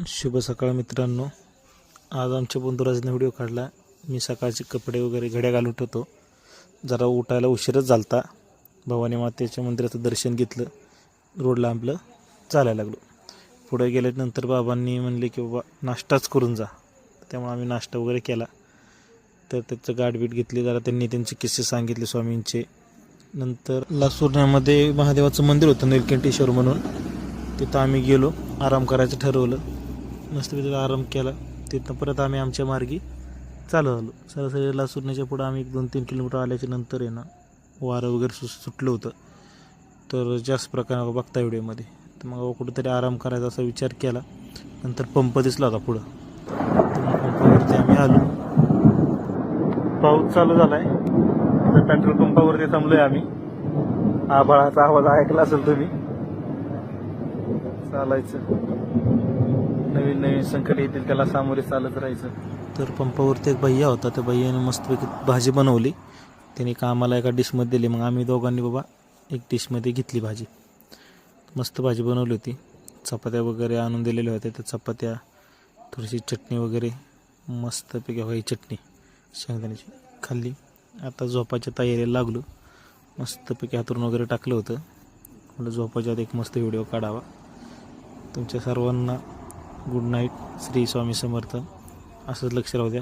शुभ सकाळ मित्रांनो. आज आमच्या बंधुराजने व्हिडिओ काढला. मी सकाळचे कपडे वगैरे घड्या घालून ठेवतो. जरा उठायला उशीरच झालता. भवानी मातेच्या मंदिराचं दर्शन घेतलं. रोडला आपलं चालायला लागलो. पुढे गेल्यानंतर बाबांनी म्हणले की बाबा नाश्ताच करून जा. त्यामुळे आम्ही नाश्ता वगैरे केला. तर त्याचं गाठभेट घेतली. जरा त्यांनी त्यांचे किस्से सांगितले स्वामींचे. नंतर लासूरण्यामध्ये महादेवाचं मंदिर होतं नीलकंठेश्वर म्हणून. तिथं आम्ही गेलो. आराम करायचं ठरवलं. मस्तपैकी आराम केला. तिथनं परत आम्ही आमच्या मार्गी चालू आलो. सरासरी लासूरण्याच्या पुढं आम्ही 1-2-3 किलोमीटर आल्याच्या नंतर आहे ना वारं वगैरे सुटलं होतं. तर जास्त प्रकारे बघता व्हिडिओमध्ये. तर मग कुठंतरी आराम करायचा असा विचार केला. नंतर पंप दिसला होता पुढं. तर मग पंपावरती आम्ही आलो. पाऊस चालू झाला आहे. तर पेट्रोल पंपावरती थांबलोय आम्ही. आभाळाचा आवाज ऐकला असेल तुम्ही. चालायचं, नवीन नवीन संकट येतील त्याला सामोरे चालत राहायचं. तर पंपावरती एक भैया होता. त्या भैयाने मस्तपैकी भाजी बनवली. त्याने कामाला एका डिशमध्ये दिली. मग आम्ही दोघांनी बाबा एक डिशमध्ये घेतली भाजी. मस्त भाजी बनवली होती. चपात्या वगैरे आणून दिलेल्या होत्या. त्या चपात्या, थोडीशी चटणी वगैरे, मस्तपैकी व्हाई चटणी शेंगदाण्याची खाल्ली. आता झोपाच्या तयारीला लागलो. मस्तपैकी हातरून वगैरे टाकलं होतं. मला झोपाच्या आत एक मस्त व्हिडिओ काढावा. तुमच्या सर्वांना गुड नाईट. श्री स्वामी समर्थ. असंच लक्ष राहू द्या.